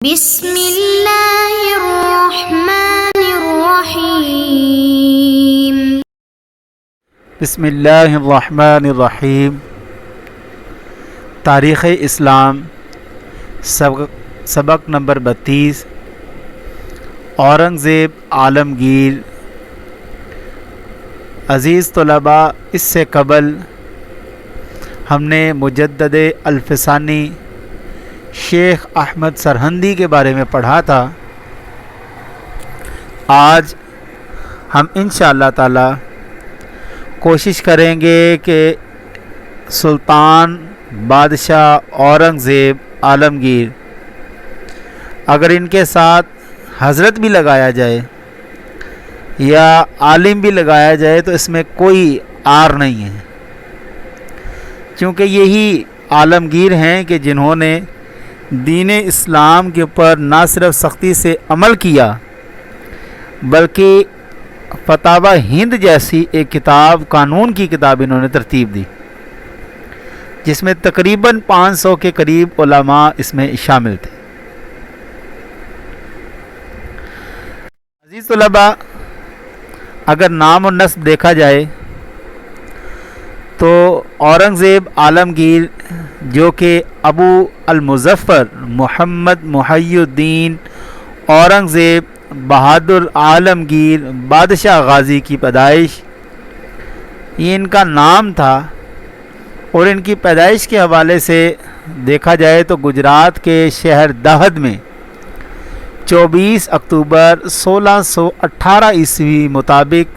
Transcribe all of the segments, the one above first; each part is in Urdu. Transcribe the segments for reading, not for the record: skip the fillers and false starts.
بسم اللہ الرحمن الرحیم۔ بسم اللہ الرحمن الرحیم۔ تاریخ اسلام سبق نمبر 32۔ اورنگزیب عالمگیر۔ عزیز طلباء، اس سے قبل ہم نے مجدد الفسانی شیخ احمد سرہندی کے بارے میں پڑھا تھا۔ آج ہم انشاءاللہ تعالی کوشش کریں گے کہ سلطان بادشاہ اورنگزیب عالمگیر، اگر ان کے ساتھ حضرت بھی لگایا جائے یا عالم بھی لگایا جائے تو اس میں کوئی عار نہیں ہے، کیونکہ یہی عالمگیر ہیں کہ جنہوں نے دین اسلام کے اوپر نہ صرف سختی سے عمل کیا بلکہ فتاوی ہند جیسی ایک کتاب، قانون کی کتاب انہوں نے ترتیب دی، جس میں تقریباً 500 کے قریب علماء اس میں شامل تھے۔ عزیز طلباء، اگر نام و نسب دیکھا جائے تو اورنگزیب عالمگیر جو کہ ابو المظفر محمد محی الدین اورنگزیب بہادر عالمگیر بادشاہ غازی کی پیدائش، یہ ان کا نام تھا، اور ان کی پیدائش کے حوالے سے دیکھا جائے تو گجرات کے شہر دہد میں 24 اکتوبر 1618 عیسوی مطابق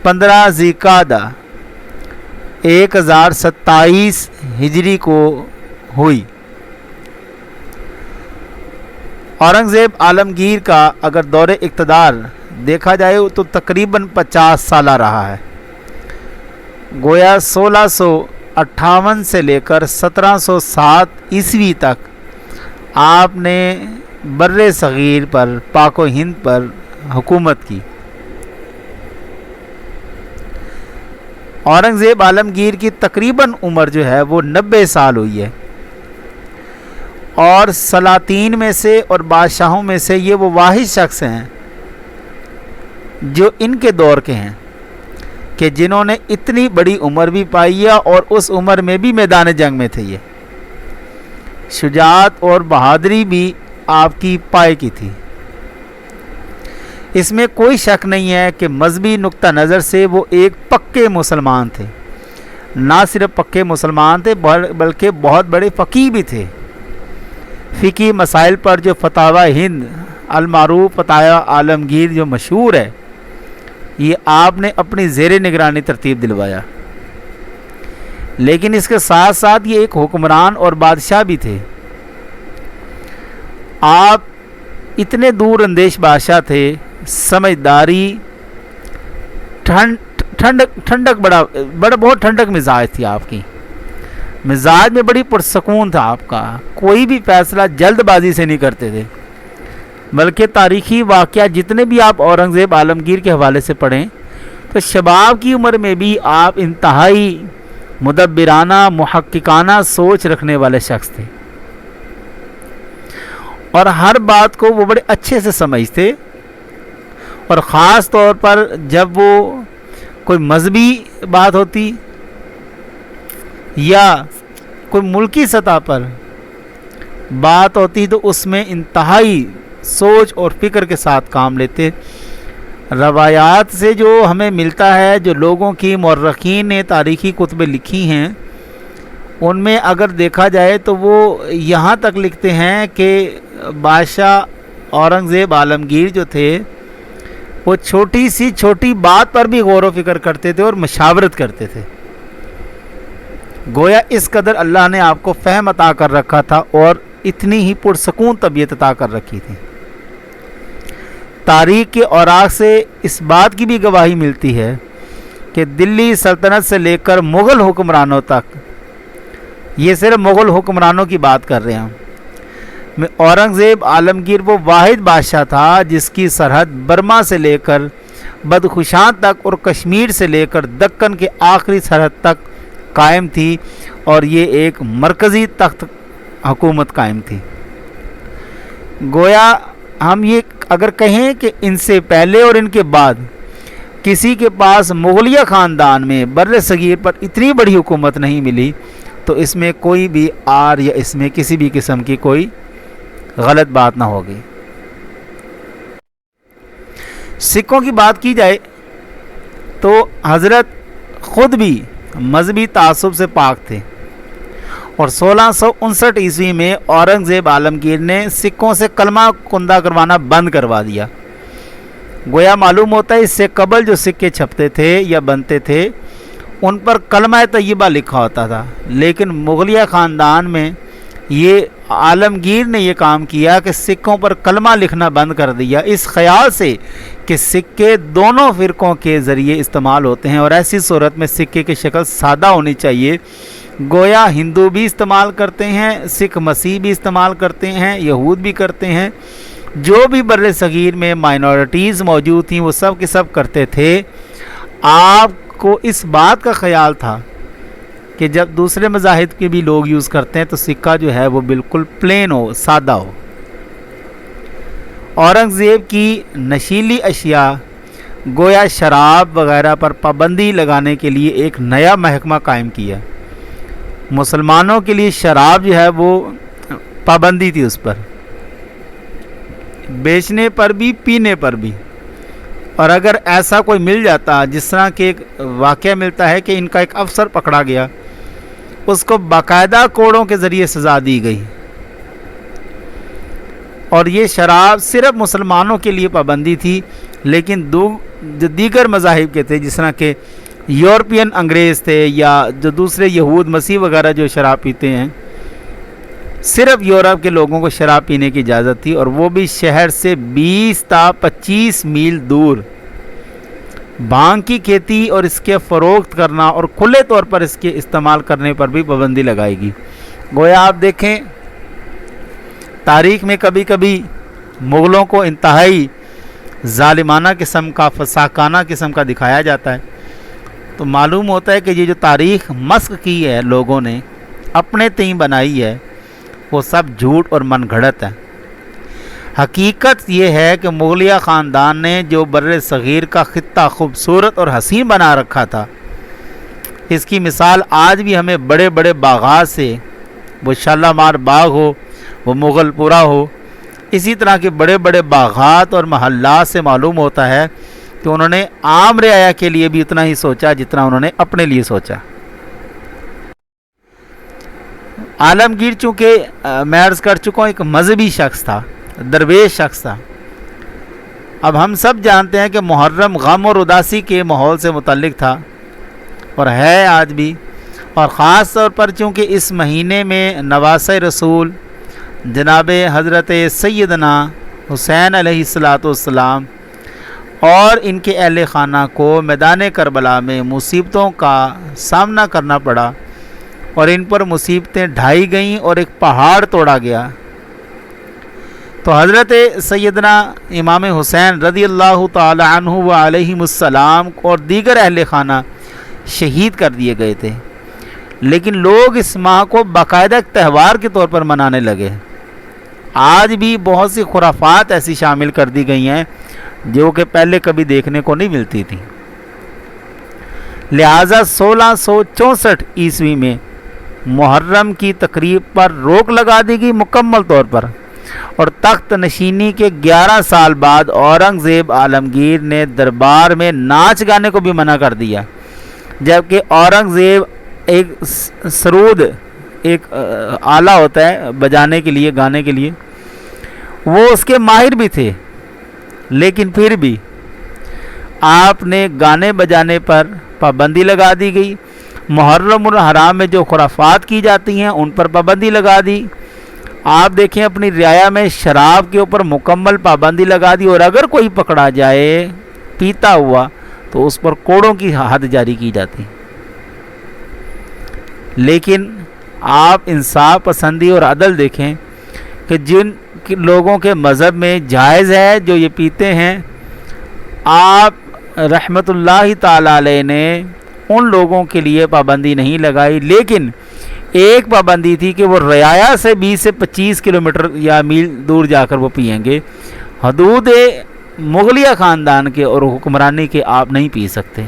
15 ذی القعدہ 1027 ہجری کو ہوئی۔ اورنگزیب عالمگیر کا اگر دور اقتدار دیکھا جائے تو تقریباً 50 سالہ رہا ہے، گویا 1658 سے لے کر 1707 عیسوی تک آپ نے بر صغیر پر، پاک و ہند پر حکومت کی۔ اورنگزیب عالمگیر کی تقریباً عمر جو ہے وہ 90 سال ہوئی ہے، اور سلاطین میں سے اور بادشاہوں میں سے یہ وہ واحد شخص ہیں جو ان کے دور کے ہیں کہ جنہوں نے اتنی بڑی عمر بھی پائی ہے، اور اس عمر میں بھی میدان جنگ میں تھے۔ یہ شجاعت اور بہادری بھی آپ کی پائے کی تھی۔ اس میں کوئی شک نہیں ہے کہ مذہبی نقطہ نظر سے وہ ایک پکے مسلمان تھے، نہ صرف پکے مسلمان تھے بلکہ بہت بڑے فقیہ بھی تھے۔ فقہی مسائل پر جو فتاوی ہند المعروف فتاوی عالمگیر جو مشہور ہے، یہ آپ نے اپنی زیر نگرانی ترتیب دلوایا، لیکن اس کے ساتھ ساتھ یہ ایک حکمران اور بادشاہ بھی تھے۔ آپ اتنے دور اندیش بادشاہ تھے، سمجھداری، ٹھنڈک بہت ٹھنڈک مزاج تھی آپ کی، مزاج میں بڑی پرسکون تھا آپ کا، کوئی بھی فیصلہ جلد بازی سے نہیں کرتے تھے، بلکہ تاریخی واقعہ جتنے بھی آپ اورنگزیب عالمگیر کے حوالے سے پڑھیں تو شباب کی عمر میں بھی آپ انتہائی مدبرانہ محققانہ سوچ رکھنے والے شخص تھے، اور ہر بات کو وہ بڑے اچھے سے سمجھتے، اور خاص طور پر جب وہ کوئی مذہبی بات ہوتی یا کوئی ملکی سطح پر بات ہوتی تو اس میں انتہائی سوچ اور فکر کے ساتھ کام لیتے۔ روایات سے جو ہمیں ملتا ہے، جو لوگوں کی مورخین نے تاریخی کتبیں لکھی ہیں، ان میں اگر دیکھا جائے تو وہ یہاں تک لکھتے ہیں کہ بادشاہ اورنگزیب عالمگیر جو تھے وہ چھوٹی بات پر بھی غور و فکر کرتے تھے اور مشاورت کرتے تھے، گویا اس قدر اللہ نے آپ کو فہم عطا کر رکھا تھا اور اتنی ہی پرسکون طبیعت عطا کر رکھی تھی۔ تاریخ کے اوراق سے اس بات کی بھی گواہی ملتی ہے کہ دلی سلطنت سے لے کر مغل حکمرانوں تک، یہ صرف مغل حکمرانوں کی بات کر رہے ہیں، میں اورنگزیب عالمگیر وہ واحد بادشاہ تھا جس کی سرحد برما سے لے کر بدخشاں تک اور کشمیر سے لے کر دکن کے آخری سرحد تک قائم تھی، اور یہ ایک مرکزی تخت حکومت قائم تھی۔ گویا ہم یہ اگر کہیں کہ ان سے پہلے اور ان کے بعد کسی کے پاس مغلیہ خاندان میں بر صغیر پر اتنی بڑی حکومت نہیں ملی تو اس میں کوئی بھی آر یا اس میں کسی بھی قسم کی کوئی غلط بات نہ ہوگی۔ سکھوں کی بات کی جائے تو حضرت خود بھی مذہبی تعصب سے پاک تھے، اور 1659 عیسوی میں اورنگزیب عالمگیر نے سکھوں سے کلمہ خواندہ کروانا بند کروا دیا۔ گویا معلوم ہوتا ہے اس سے قبل جو سکے چھپتے تھے یا بنتے تھے ان پر کلمہ طیبہ لکھا ہوتا تھا، لیکن مغلیہ خاندان میں یہ عالمگیر نے یہ کام کیا کہ سکوں پر کلمہ لکھنا بند کر دیا، اس خیال سے کہ سکے دونوں فرقوں کے ذریعے استعمال ہوتے ہیں، اور ایسی صورت میں سکے کی شکل سادہ ہونی چاہیے۔ گویا ہندو بھی استعمال کرتے ہیں، سکھ مسیح بھی استعمال کرتے ہیں، یہود بھی کرتے ہیں، جو بھی بر صغیر میں مائنورٹیز موجود تھیں وہ سب کے سب کرتے تھے۔ آپ کو اس بات کا خیال تھا کہ جب دوسرے مذاہب کے بھی لوگ یوز کرتے ہیں تو سکہ جو ہے وہ بالکل پلین ہو، سادہ ہو۔ اورنگزیب کی نشیلی اشیاء گویا شراب وغیرہ پر پابندی لگانے کے لیے ایک نیا محکمہ قائم کیا۔ مسلمانوں کے لیے شراب جو ہے وہ پابندی تھی، اس پر بیچنے پر بھی پینے پر بھی، اور اگر ایسا کوئی مل جاتا جس طرح کہ ایک واقعہ ملتا ہے کہ ان کا ایک افسر پکڑا گیا، اس کو باقاعدہ کوڑوں کے ذریعے سزا دی گئی، اور یہ شراب صرف مسلمانوں کے لیے پابندی تھی، لیکن جو دیگر مذاہب کے تھے جس طرح کہ یورپین انگریز تھے یا جو دوسرے یہود مسیح وغیرہ جو شراب پیتے ہیں، صرف یورپ کے لوگوں کو شراب پینے کی اجازت تھی، اور وہ بھی شہر سے 20 تا 25 میل دور۔ بھانگ کی کھیتی اور اس کے فروخت کرنا اور کھلے طور پر اس کے استعمال کرنے پر بھی پابندی لگائے گی۔ گویا آپ دیکھیں تاریخ میں کبھی کبھی مغلوں کو انتہائی ظالمانہ قسم کا، فساقانہ قسم کا دکھایا جاتا ہے، تو معلوم ہوتا ہے کہ یہ جو تاریخ مسخ کی ہے لوگوں نے اپنے تئیں بنائی ہے وہ سب جھوٹ اور من گھڑت ہے۔ حقیقت یہ ہے کہ مغلیہ خاندان نے جو بر صغیر کا خطہ خوبصورت اور حسین بنا رکھا تھا، اس کی مثال آج بھی ہمیں بڑے بڑے باغات سے، وہ شالیمار باغ ہو، وہ مغل پورہ ہو، اسی طرح کے بڑے بڑے باغات اور محلات سے معلوم ہوتا ہے کہ انہوں نے عام رعایا کے لیے بھی اتنا ہی سوچا جتنا انہوں نے اپنے لیے سوچا۔ عالمگیر چونکہ میں عرض کر چکا ہوں ایک مذہبی شخص تھا، درویش شخص تھا۔ اب ہم سب جانتے ہیں کہ محرم غم اور اداسی کے ماحول سے متعلق تھا اور ہے آج بھی، اور خاص طور پر چونکہ اس مہینے میں نواسۂ رسول جناب حضرت سیدنا حسین علیہ السلام اور ان کے اہل خانہ کو میدان کربلا میں مصیبتوں کا سامنا کرنا پڑا، اور ان پر مصیبتیں ڈھائی گئیں اور ایک پہاڑ توڑا گیا، تو حضرت سیدنا امام حسین رضی اللہ تعالی عنہ و علیہم السلام اور دیگر اہل خانہ شہید کر دیے گئے تھے، لیکن لوگ اس ماہ کو باقاعدہ ایک تہوار کے طور پر منانے لگے۔ آج بھی بہت سی خرافات ایسی شامل کر دی گئی ہیں جو کہ پہلے کبھی دیکھنے کو نہیں ملتی تھی، لہٰذا 1664 عیسوی میں محرم کی تقریب پر روک لگا دی گئی مکمل طور پر، اور تخت نشینی کے 11 سال بعد اورنگزیب عالمگیر نے دربار میں ناچ گانے کو بھی منع کر دیا، جبکہ اورنگزیب ایک سرود، ایک آلہ ہوتا ہے بجانے کے لیے، گانے کے لیے، وہ اس کے ماہر بھی تھے، لیکن پھر بھی آپ نے گانے بجانے پر پابندی لگا دی گئی۔ محرم الحرام میں جو خرافات کی جاتی ہیں ان پر پابندی لگا دی۔ آپ دیکھیں اپنی رعایا میں شراب کے اوپر مکمل پابندی لگا دی، اور اگر کوئی پکڑا جائے پیتا ہوا تو اس پر کوڑوں کی حد جاری کی جاتی۔ لیکن آپ انصاف پسندی اور عدل دیکھیں کہ جن لوگوں کے مذہب میں جائز ہے جو یہ پیتے ہیں، آپ رحمت اللہ تعالی علیہ نے ان لوگوں کے لیے پابندی نہیں لگائی، لیکن ایک پابندی تھی کہ وہ رعایا سے 20 سے 25 کلومیٹر یا میل دور جا کر وہ پئیں گے. حدود مغلیہ خاندان کے اور حکمرانی کے آپ نہیں پی سکتے.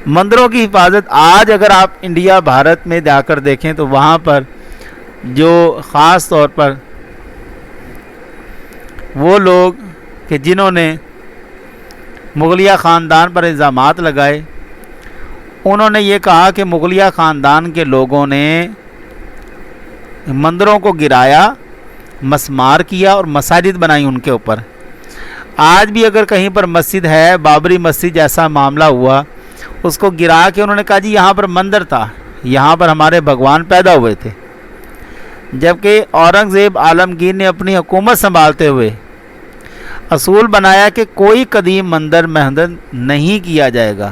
مندروں کی حفاظت آج اگر آپ انڈیا بھارت میں جا کر دیکھیں تو وہاں پر جو خاص طور پر وہ لوگ کہ جنہوں نے مغلیہ خاندان پر الزامات لگائے، انہوں نے یہ کہا کہ مغلیہ خاندان کے لوگوں نے مندروں کو گرایا، مسمار کیا اور مساجد بنائی ان کے اوپر. آج بھی اگر کہیں پر مسجد ہے، بابری مسجد جیسا معاملہ ہوا، اس کو گرا کے انہوں نے کہا جی یہاں پر مندر تھا، یہاں پر ہمارے بھگوان پیدا ہوئے تھے. جبکہ اورنگزیب عالمگیر نے اپنی حکومت سنبھالتے ہوئے اصول بنایا کہ کوئی قدیم مندر منہدم نہیں کیا جائے گا،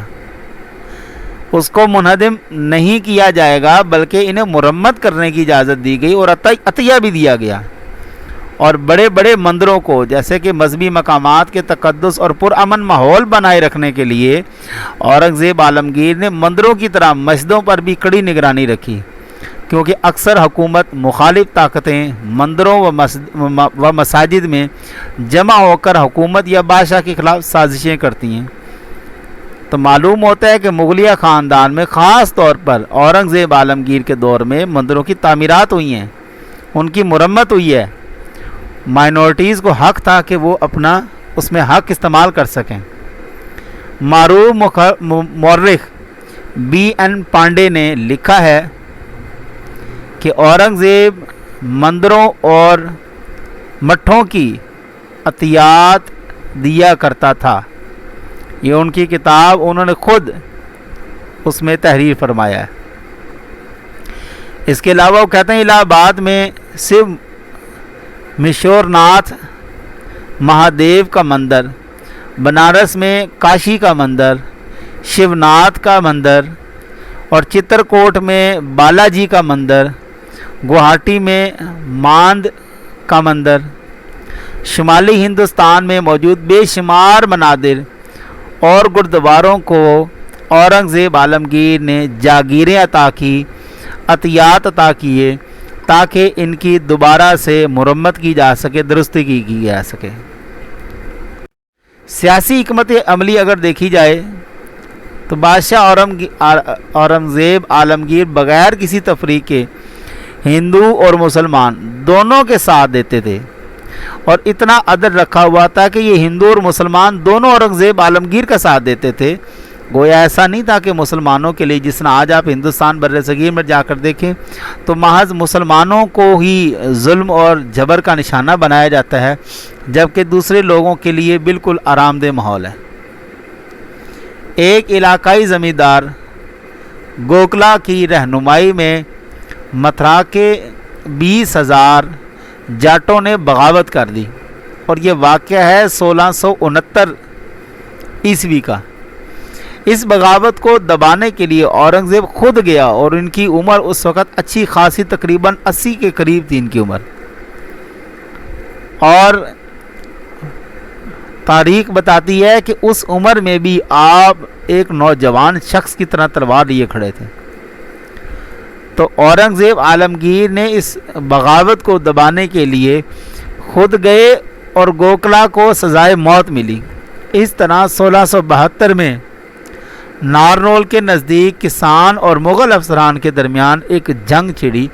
اس کو منہدم نہیں کیا جائے گا، بلکہ انہیں مرمت کرنے کی اجازت دی گئی اور عطیہ بھی دیا گیا. اور بڑے بڑے مندروں کو جیسے کہ مذہبی مقامات کے تقدس اور پرامن ماحول بنائے رکھنے کے لیے اورنگزیب عالمگیر نے مندروں کی طرح مسجدوں پر بھی کڑی نگرانی رکھی، کیونکہ اکثر حکومت مخالف طاقتیں مندروں و مساجد میں جمع ہو کر حکومت یا بادشاہ کے خلاف سازشیں کرتی ہیں. تو معلوم ہوتا ہے کہ مغلیہ خاندان میں خاص طور پر اورنگزیب عالمگیر کے دور میں مندروں کی تعمیرات ہوئی ہیں، ان کی مرمت ہوئی ہے. مائنورٹیز کو حق تھا کہ وہ اپنا اس میں حق استعمال کر سکیں. معروف مورخ B.N. پانڈے نے لکھا ہے کہ اورنگزیب مندروں اور مٹھوں کی عطیات دیا کرتا تھا. یہ ان کی کتاب، انہوں نے خود اس میں تحریر فرمایا ہے. اس کے علاوہ وہ کہتے ہیں الہ آباد میں صرف مشور ناتھ مہادیو کا مندر، بنارس میں کاشی کا مندر، شیوناتھ کا مندر، اور چترکوٹ میں بالا جی کا مندر، گوہاٹی میں ماند کا مندر، شمالی ہندوستان میں موجود بے شمار منادر اور گردواروں کو اورنگزیب عالمگیر نے جاگیریں عطا کی، عطیات عطا کیے تاکہ ان کی دوبارہ سے مرمت کی جا سکے، درستی کی جا سکے. سیاسی حکمت عملی اگر دیکھی جائے تو بادشاہ اورنگزیب عالمگیر بغیر کسی تفریق کے ہندو اور مسلمان دونوں کے ساتھ دیتے تھے، اور اتنا عدل رکھا ہوا تھا کہ یہ ہندو اور مسلمان دونوں اورنگزیب عالمگیر کا ساتھ دیتے تھے. گویا ایسا نہیں تھا کہ مسلمانوں کے لیے، جس طرح آج آپ ہندوستان بر صغیر میں جا کر دیکھیں تو محض مسلمانوں کو ہی ظلم اور جبر کا نشانہ بنایا جاتا ہے، جبکہ دوسرے لوگوں کے لیے بالکل آرام دہ ماحول ہے. ایک علاقائی زمیندار گوکلا کی رہنمائی میں متھرا کے 20,000 جاٹوں نے بغاوت کر دی، اور یہ واقعہ ہے 1669 عیسوی کا. اس بغاوت کو دبانے کے لیے اورنگزیب خود گیا، اور ان کی عمر اس وقت اچھی خاصی تقریباً 80 کے قریب تھی ان کی عمر. اور تاریخ بتاتی ہے کہ اس عمر میں بھی آپ ایک نوجوان شخص کی طرح تلوار لیے کھڑے تھے. تو اورنگزیب عالمگیر نے اس بغاوت کو دبانے کے لیے خود گئے اور گوکلا کو سزائے موت ملی. اس طرح 1672 میں نارنول کے نزدیک کسان اور مغل افسران کے درمیان ایک جنگ چھڑی،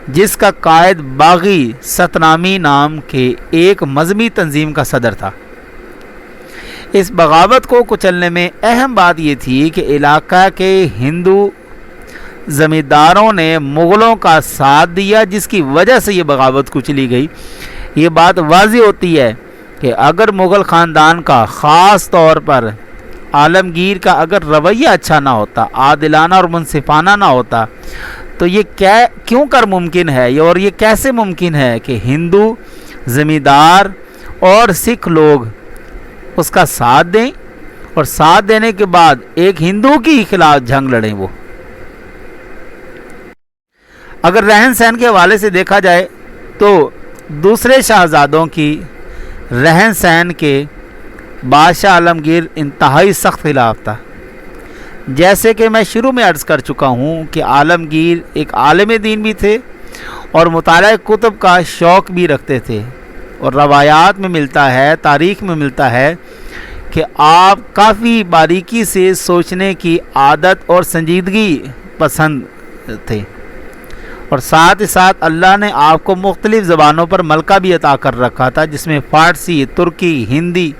جس کا قائد باغی ستنامی نام کے ایک مذہبی تنظیم کا صدر تھا. اس بغاوت کو کچلنے میں اہم بات یہ تھی کہ علاقہ کے ہندو زمینداروں نے مغلوں کا ساتھ دیا، جس کی وجہ سے یہ بغاوت کچلی گئی. یہ بات واضح ہوتی ہے کہ اگر مغل خاندان کا، خاص طور پر عالمگیر کا اگر رویہ اچھا نہ ہوتا، عادلانہ اور منصفانہ نہ ہوتا، تو یہ کیوں کر ممکن ہے، اور یہ کیسے ممکن ہے کہ ہندو زمیندار اور سکھ لوگ اس کا ساتھ دیں، اور ساتھ دینے کے بعد ایک ہندو کے خلاف جنگ لڑیں. وہ اگر رہن سہن کے حوالے سے دیکھا جائے تو دوسرے شہزادوں کی رہن سہن کے بادشاہ عالمگیر انتہائی سخت خلاف تھا. جیسے کہ میں شروع میں عرض کر چکا ہوں کہ عالمگیر ایک عالم دین بھی تھے اور مطالعہ کتب کا شوق بھی رکھتے تھے، اور روایات میں ملتا ہے، تاریخ میں ملتا ہے کہ آپ کافی باریکی سے سوچنے کی عادت اور سنجیدگی پسند تھے، اور ساتھ ہی ساتھ اللہ نے آپ کو مختلف زبانوں پر ملکہ بھی عطا کر رکھا تھا، جس میں فارسی، ترکی، ہندی،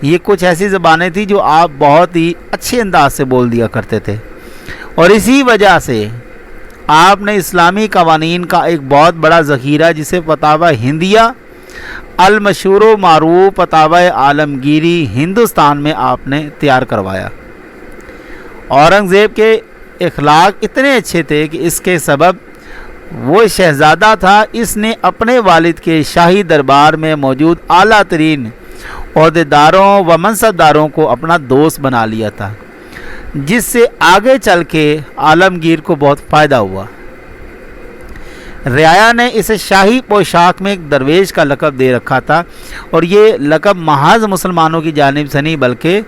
یہ کچھ ایسی زبانیں تھیں جو آپ بہت ہی اچھے انداز سے بول دیا کرتے تھے، اور اسی وجہ سے آپ نے اسلامی قوانین کا ایک بہت بڑا ذخیرہ، جسے فتاوی ہندیہ المشہور و معروف فتاوی عالمگیری ہندوستان میں آپ نے تیار کروایا۔ اورنگزیب کے اخلاق اتنے اچھے تھے کہ اس کے سبب وہ شہزادہ تھا، اس نے اپنے والد کے شاہی دربار میں موجود اعلیٰ ترین عہدیداروں و منصبداروں کو اپنا دوست بنا لیا تھا، جس سے آگے چل کے عالمگیر کو بہت فائدہ ہوا۔ رعایا نے اسے شاہی پوشاک میں ایک درویش کا لقب دے رکھا تھا، اور یہ لقب محض مسلمانوں کی جانب سے نہیں بلکہ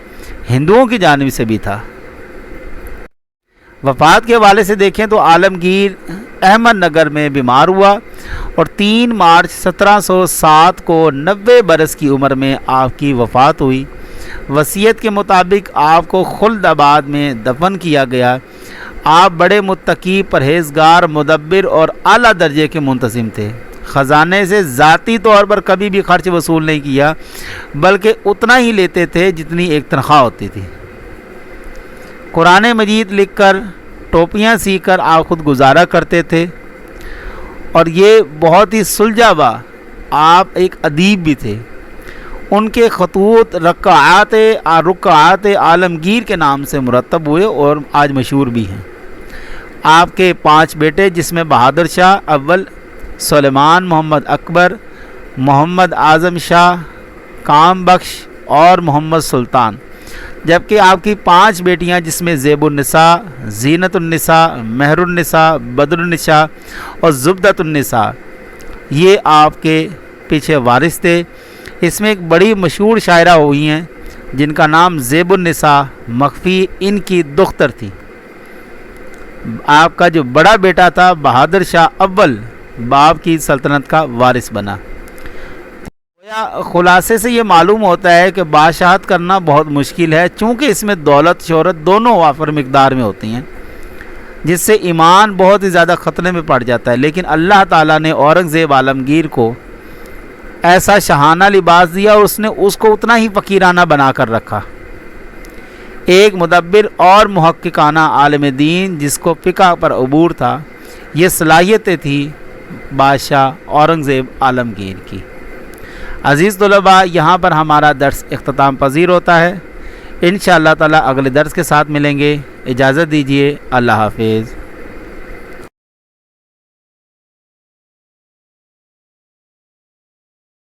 ہندوؤں کی جانب سے بھی تھا۔ وفات کے حوالے سے دیکھیں تو عالمگیر احمد نگر میں بیمار ہوا، اور 3 مارچ 1707 کو 90 برس کی عمر میں آپ کی وفات ہوئی۔ وصیت کے مطابق آپ کو خلد آباد میں دفن کیا گیا۔ آپ بڑے متقی، پرہیزگار، مدبر اور اعلیٰ درجے کے منتظم تھے۔ خزانے سے ذاتی طور پر کبھی بھی خرچ وصول نہیں کیا، بلکہ اتنا ہی لیتے تھے جتنی ایک تنخواہ ہوتی تھی۔ قرآن مجید لکھ کر، ٹوپیاں سی کر آپ خود گزارا کرتے تھے، اور یہ بہت ہی سلجھا آپ ایک ادیب بھی تھے۔ ان کے خطوط رکعات عالمگیر کے نام سے مرتب ہوئے اور آج مشہور بھی ہیں۔ آپ کے 5 بیٹے، جس میں بہادر شاہ اول، سلیمان، محمد اکبر، محمد اعظم شاہ، کام بخش اور محمد سلطان، جبکہ آپ کی 5 بیٹیاں، جس میں زیب النساء، زینت النساء، مہر النساء، بدر النساء اور زبدۃ النساء، یہ آپ کے پیچھے وارث تھے۔ اس میں ایک بڑی مشہور شاعرہ ہوئی ہیں جن کا نام زیب النساء مخفی ان کی دختر تھی۔ آپ کا جو بڑا بیٹا تھا بہادر شاہ اول، باپ کی سلطنت کا وارث بنا۔ خلاصے سے یہ معلوم ہوتا ہے کہ بادشاہت کرنا بہت مشکل ہے، چونکہ اس میں دولت شہرت دونوں وافر مقدار میں ہوتی ہیں، جس سے ایمان بہت ہی زیادہ خطرے میں پڑ جاتا ہے۔ لیکن اللہ تعالیٰ نے اورنگزیب عالمگیر کو ایسا شاہانہ لباس دیا، اور اس نے اس کو اتنا ہی فقیرانہ بنا کر رکھا۔ ایک مدبر اور محققانہ عالم دین جس کو فقہ پر عبور تھا، یہ صلاحیتیں تھیں بادشاہ اورنگزیب عالمگیر کی۔ عزیز طلباء، یہاں پر ہمارا درس اختتام پذیر ہوتا ہے۔ انشاءاللہ تعالی اگلے درس کے ساتھ ملیں گے۔ اجازت دیجیے، اللہ حافظ۔